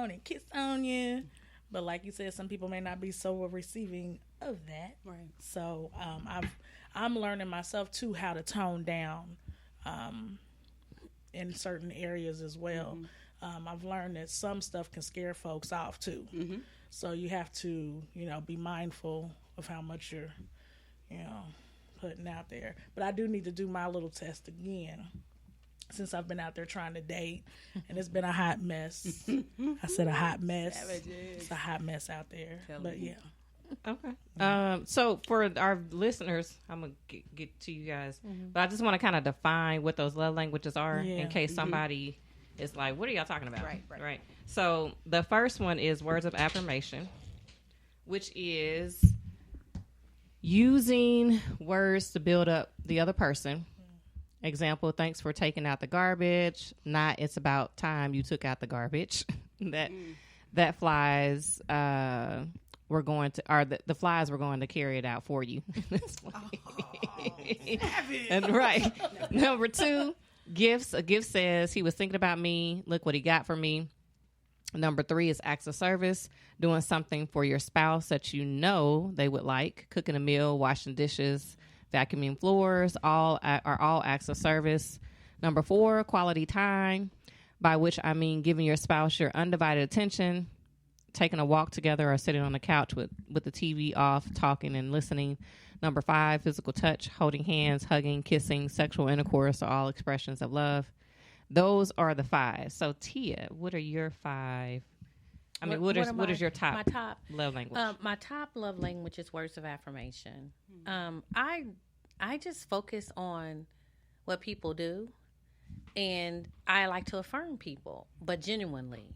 down and kiss on you. But like you said, some people may not be so receiving of that. Right. So I'm learning myself too how to tone down in certain areas as well. I've learned that some stuff can scare folks off too. So you have to, be mindful of how much you're, putting out there. But I do need to do my little test again, since I've been out there trying to date, and it's been a hot mess. I said a hot mess. Savages. It's a hot mess out there. But yeah. Okay. So for our listeners, I'm going to get to you guys. But I just want to kind of define what those love languages are in case somebody is like, what are y'all talking about? Right. So the first one is words of affirmation, which is using words to build up the other person. Example, thanks for taking out the garbage. Not, it's about time you took out the garbage. that flies were going to, or the flies were going to carry it out for you. And right. Number 2, gifts. A gift says he was thinking about me. Look what he got for me. Number 3 is acts of service, doing something for your spouse that you know they would like, cooking a meal, washing dishes, vacuuming floors, all acts of service. Number 4, quality time, by which I mean giving your spouse your undivided attention, taking a walk together or sitting on the couch with the TV off, talking and listening. Number 5, physical touch, holding hands, hugging, kissing, sexual intercourse are all expressions of love. Those are the 5. So Tia, what are your 5? I mean, what is your top love language? My top love language is words of affirmation. I just focus on what people do, and I like to affirm people, but genuinely.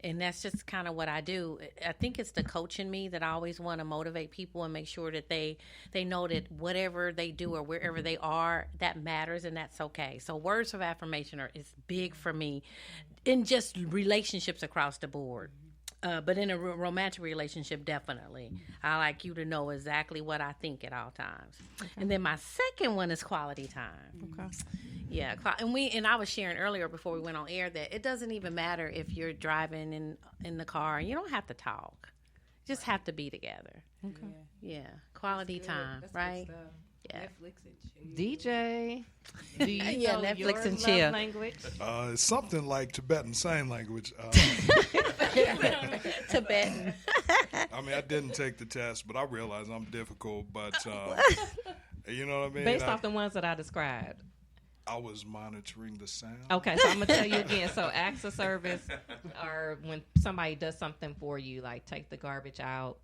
And that's just kind of what I do. I think it's the coach in me that I always want to motivate people and make sure that they know that whatever they do or wherever they are, that matters and that's okay. So words of affirmation is big for me in just relationships across the board. But in a romantic relationship, definitely. I like you to know exactly what I think at all times. Okay. And then my second one is quality time. Okay. Yeah, and I was sharing earlier before we went on air that it doesn't even matter if you're driving in the car. You don't have to talk. You just have to be together. Okay. Yeah, quality time, that's right? Yeah. Netflix and chill. DJ, do you know Netflix your and love chill language? It's something like Tibetan Sign Language. Tibetan. I mean, I didn't take the test, but I realize I'm difficult. But you know what I mean? Based off the ones that I described. I was monitoring the sound. Okay, so I'm going to tell you again. So acts of service are when somebody does something for you, like take the garbage out.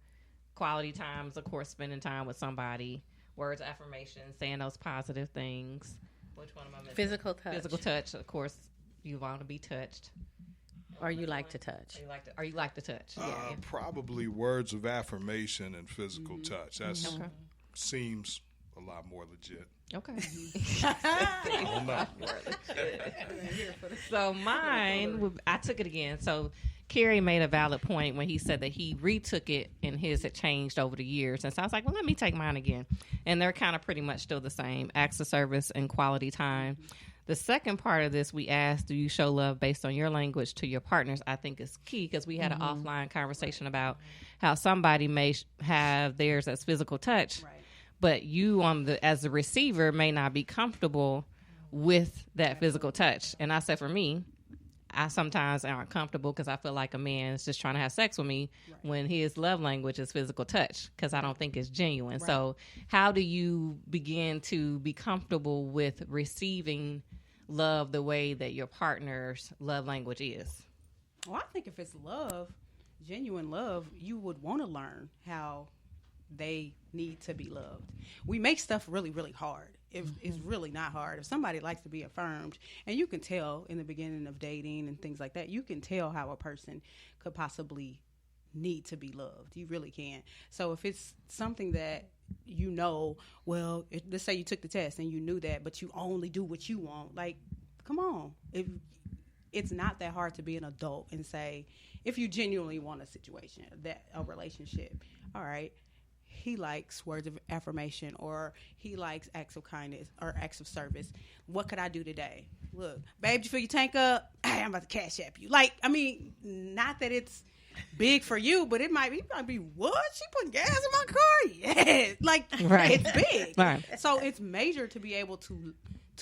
Quality times, of course, spending time with somebody. Words of affirmation, saying those positive things. Which one am I missing? Physical touch. Physical touch. Of course, you want to be touched. Or you like to touch. Or you like to touch. Probably words of affirmation and physical touch. That seems a lot more legit. Okay. I don't know. So mine, I took it again. So Kerry made a valid point when he said that he retook it and his had changed over the years. And so I was like, well, let me take mine again. And they're kind of pretty much still the same. Acts of service and quality time. The second part of this, we asked, do you show love based on your language to your partners? I think is key because we had an offline conversation about how somebody may have theirs as physical touch. Right. But you as the receiver may not be comfortable with that physical touch. And I said, for me, I sometimes aren't comfortable because I feel like a man is just trying to have sex with me when his love language is physical touch because I don't think it's genuine. Right. So how do you begin to be comfortable with receiving love the way that your partner's love language is? Well, I think if it's love, genuine love, you would want to learn how they need to be loved. We make stuff really, really hard. It's really not hard. If somebody likes to be affirmed, and you can tell in the beginning of dating and things like that, you can tell how a person could possibly need to be loved. You really can. So if it's something that you know, well, let's say you took the test and you knew that, but you only do what you want. Like, come on. It's not that hard to be an adult and say, if you genuinely want a situation, a relationship, all right, he likes words of affirmation, or he likes acts of kindness or acts of service. What could I do today? Look, babe, did you fill your tank up? Hey, I'm about to cash app you. Like, I mean, not that it's big for you, but it might be what? She putting gas in my car? Yeah. Like, Right. it's big. Right. So it's major to be able to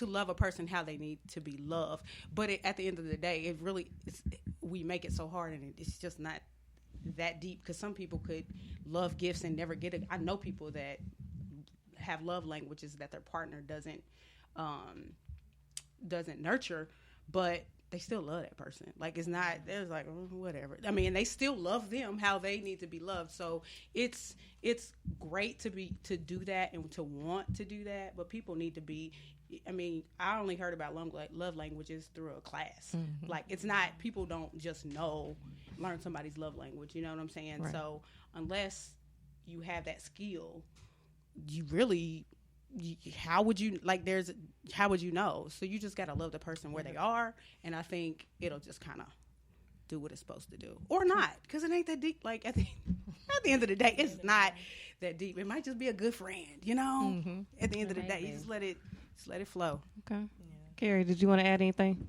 love a person how they need to be loved. But at the end of the day, we make it so hard, and it's just not that deep, because some people could love gifts and never get it. I know people that have love languages that their partner doesn't nurture, but they still love that person. Like, it's not, there's like, whatever. I mean, they still love them how they need to be loved. So it's great to do that and to want to do that, but people need to be, I mean, I only heard about love languages through a class. Mm-hmm. Like, it's not, people don't just learn somebody's love language. You know what I'm saying? Right. So unless you have that skill, you really, how would you know? So you just got to love the person where they are. And I think it'll just kind of do what it's supposed to do, or not, because it ain't that deep. Like, at the end of the day, it's not that deep. It might just be a good friend, you know. Mm-hmm. At the end of the day, you just let it flow. Okay. Yeah. Carrie, did you want to add anything?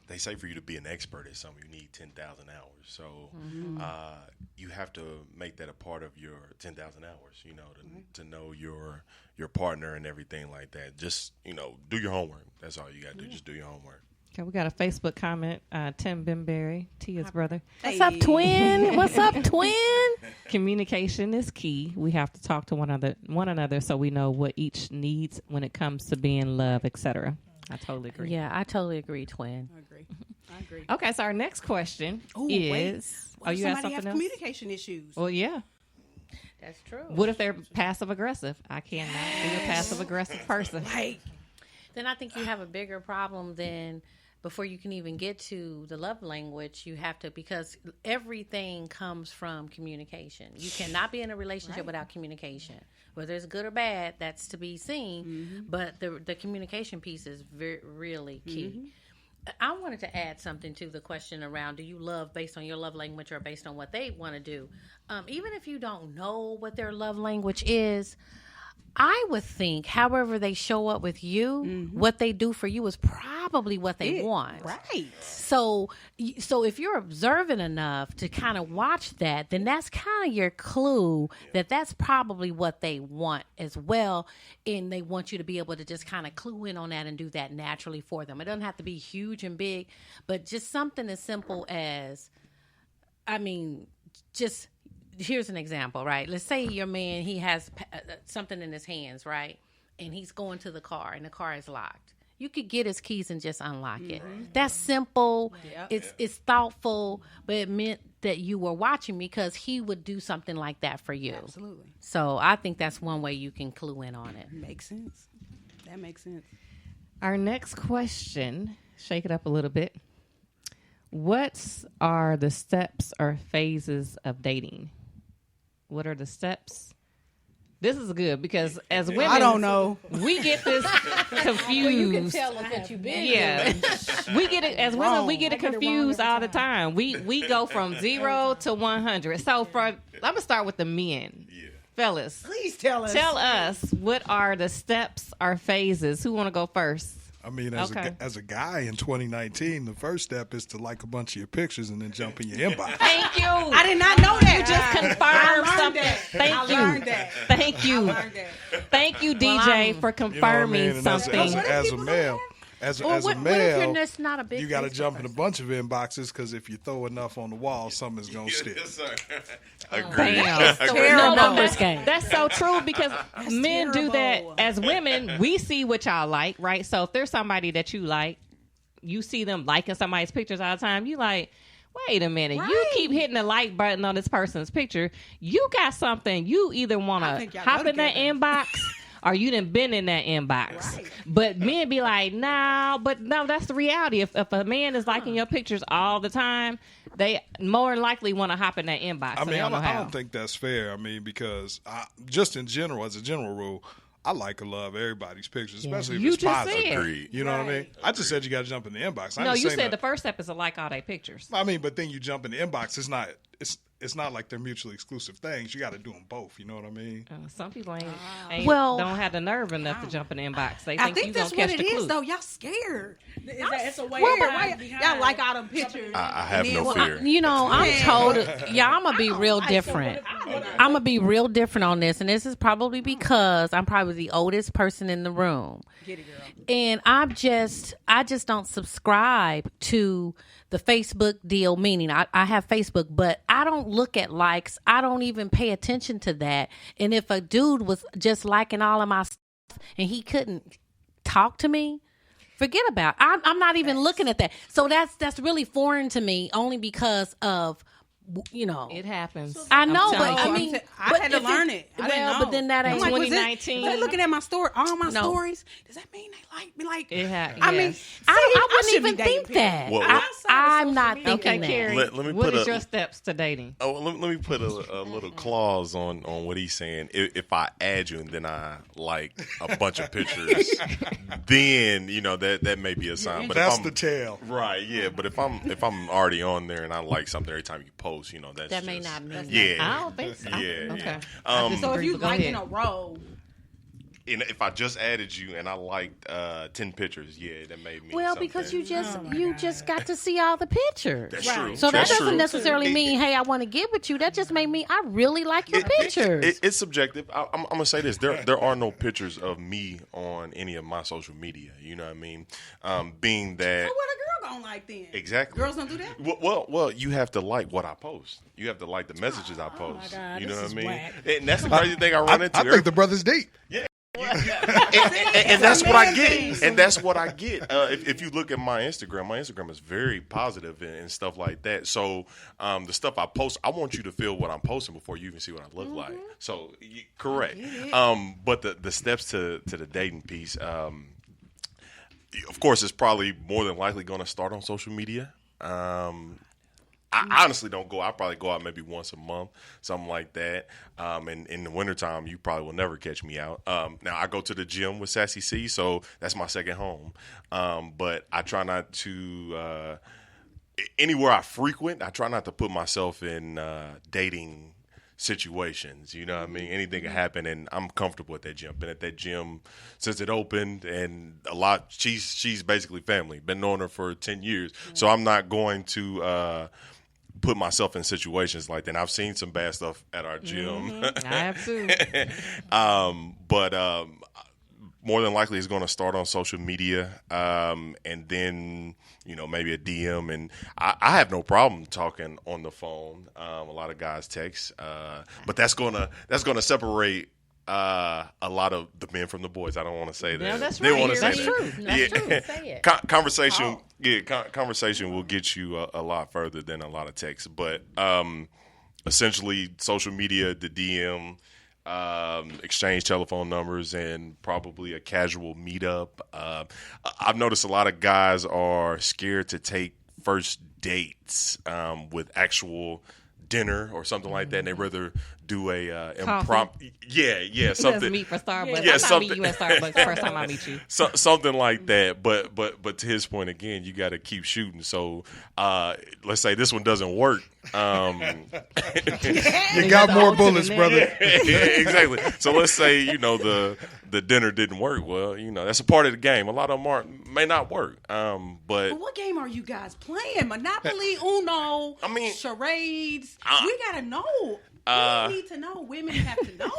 They say for you to be an expert at something, you need 10,000 hours. So you have to make that a part of your 10,000 hours, you know, to know your partner and everything like that. Just, you know, do your homework. That's all you got to do. Just do your homework. Okay, we got a Facebook comment. Tim Bimberry, Tia's brother. What's up, twin? What's up, twin? Communication is key. We have to talk to one another so we know what each needs when it comes to being loved, etc. I totally agree. Yeah, I totally agree, twin. I agree. Okay, so our next question is... What if somebody has communication issues? Well, yeah. That's true. What if they're passive-aggressive? I cannot be a passive-aggressive person. Then I think you have a bigger problem than... Before you can even get to the love language, you have to, because everything comes from communication. You cannot be in a relationship without communication. Whether it's good or bad, that's to be seen. But the communication piece is really key. I wanted to add something to the question around, do you love based on your love language or based on what they want to do? Even if you don't know what their love language is, I would think, however they show up with you, what they do for you is probably what they want. Right. So if you're observant enough to kind of watch that, then that's kind of your clue that that's probably what they want as well. And they want you to be able to just kind of clue in on that and do that naturally for them. It doesn't have to be huge and big, but just something as simple as, here's an example, right? Let's say your man, he has something in his hands, right? And he's going to the car, and the car is locked. You could get his keys and just unlock it. That's simple. It's thoughtful, but it meant that you were watching because he would do something like that for you. Absolutely. So I think that's one way you can clue in on it. Makes sense. That makes sense. Our next question, shake it up a little bit. What are the steps or phases of dating? What are the steps? This is good because as women, I don't know. We get this confused. Well, you can tell us what you've been. Yeah, we get it as women. We get it confused all the time. We go from 0 to 100. So I'm gonna start with the men. Yeah. Fellas, please tell us. Tell us what are the steps or phases. Who want to go first? I mean, as a guy in 2019, the first step is to like a bunch of your pictures and then jump in your inbox. Thank you. I did not know that. You just confirmed something. Thank you. Thank you. Thank you, DJ, for confirming something. As a male. As a male, not a big you got to jump in a bunch of inboxes because if you throw enough on the wall, something's going to stick. Yes, sir. Agreed. That's so true because men do that. As women, we see what y'all like, right? So if there's somebody that you like, you see them liking somebody's pictures all the time, you like, wait a minute, you keep hitting the like button on this person's picture. You got something. You either want to hop in that inbox or you done been in that inbox. Right. But men be like, no, that's the reality. If a man is liking your pictures all the time, they more likely want to hop in that inbox. I mean, I don't think that's fair. I mean, because just in general, as a general rule, I like to love everybody's pictures, Yeah. especially if You it's just positive. said. Agreed. You know what I mean? Right. I just said you got to jump in the inbox. No, you said the first step is to like all their pictures. I mean, but then you jump in the inbox. It's not like they're mutually exclusive things. You got to do them both. You know what I mean? Some people ain't Well- don't have the nerve enough to jump in the inbox. They I think think you that's gonna what catch it the is, clue. though. Y'all scared. It's a way Why behind y'all like all them pictures? I have no And then- fear. You know, I'm Yeah. told, I'm gonna be real different. I'm gonna be real different on this, and this is probably because I'm probably the oldest person in the room, Get it, girl. and I just don't subscribe to the Facebook deal. Meaning, I have Facebook, but I don't look at likes. I don't even pay attention to that. And if a dude was just liking all of my stuff and he couldn't talk to me, forget about it. I'm not even looking at that. So that's really foreign to me, only because of, you know. It happens. I know, I'm but telling I you. mean, I but had to if learn it. I didn't well, know. but then that I'm ain't like, was it- 2019. They looking at my story, all my No. stories. Does that mean they like me? Like, It I mean, yes. I wouldn't should be even dating think that. Well, I'm not social media. thinking Okay, that. Carrie. Let me what put is a- your steps to dating? Oh, let me put a little clause on what he's saying. If I add you and then I like a bunch of pictures, then that may be a sign. But That's if the I'm, tell. right, yeah. But if I'm already on there and I like something every time you post, that's That may just- not mean Yeah, I don't think so. Yeah, Okay. yeah. so if you Go like ahead. in a row, And if I just added you and I liked 10 pictures, yeah, that made me. Well, something. because you just got to see all the pictures. That's true. So that That's doesn't true. necessarily mean, hey, I want to get with you. That just made me, I really like your pictures. It's subjective. I'm gonna say this: there are no pictures of me on any of my social media. You know what I mean? Being that what a girl gonna like then? exactly. Girls don't do that. Well, you have to like what I post. You have to like the messages I post. God, you know this what is I mean? whack. And that's the crazy thing I run into. I think the brother's deep. and that's what I get. And that's what I get. If you look at my Instagram is very positive and stuff like that. So the stuff I post, I want you to feel what I'm posting before you even see what I look like. So correct. But the steps to the dating piece, of course, it's probably more than likely going to start on social media. I honestly don't go. I probably go out maybe once a month, something like that. And in the wintertime, you probably will never catch me out. Now, I go to the gym with Sassy C, so that's my second home. But I try not to, anywhere I frequent, I try not to put myself in dating situations. You know what I mean? Anything can happen, and I'm comfortable at that gym. Been at that gym since it opened, and she's basically family. Been knowing her for 10 years. So I'm not going to put myself in situations like that. And I've seen some bad stuff at our gym. I have too. But more than likely it's going to start on social media, and then maybe a DM. And I have no problem talking on the phone. A lot of guys text, but that's gonna separate a lot of the men from the boys. I don't want to say that. Yeah, that's They right. wanna say That's that. true. That's true. Say it. Conversation, conversation will get you a lot further than a lot of texts. But essentially, social media, the DM, exchange telephone numbers, and probably a casual meetup. I've noticed a lot of guys are scared to take first dates with actual dinner or something like that, and they rather do a impromptu. Yeah, Let's something. meet for Starbucks. Yeah, I'm not meet something- you at Starbucks the first time I meet you. Something like that, but to his point again, you got to keep shooting. So let's say this one doesn't work. You got more bullets, brother. Exactly. So let's say the dinner didn't work. Well, that's a part of the game. A lot of them may not work. But But what game are you guys playing? Monopoly, Uno, I mean, charades. We gotta know. We need to know. Women have to know.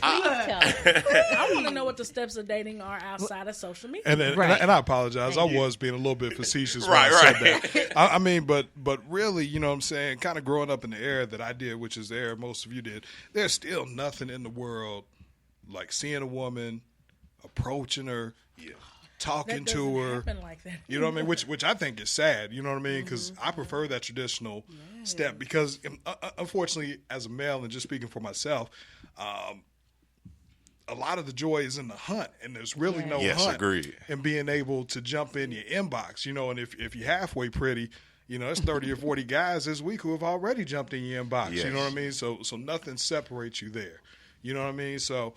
I want to know what the steps of dating are outside of social media. And I apologize. I was being a little bit facetious when I Right. said that. I mean, but really, you know what I'm saying, kind of growing up in the era that I did, which is the era most of you did, there's still nothing in the world like seeing a woman, approaching her, talking That to doesn't her. happen like that. You know what I mean? Which I think is sad. You know what I mean? Because Mm-hmm. I prefer that traditional step. Because unfortunately, as a male, and just speaking for myself, a lot of the joy is in the hunt, and there's really no Yes, hunt. agreed. And being able to jump in your inbox, and if you're halfway pretty, it's 30 or 40 guys this week who have already jumped in your inbox. Yes. You know what I mean? So nothing separates you there. You know what I mean? So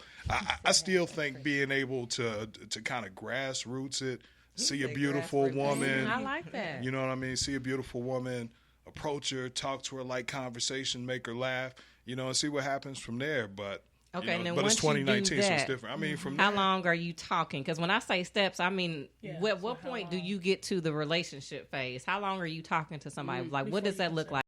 I still think being able to kind of grassroots it, see a beautiful woman. I like that. You know what I mean? See a beautiful woman, approach her, talk to her, like conversation, make her laugh, you know, and see what happens from there. But Okay, you know, and then but once it's 2019, you do so it's that, different. I mean, from how there, long are you talking? Because when I say steps, I mean, Yeah, what so how point do long? you get to the relationship phase? How long are you talking to somebody? Like, what does that look like?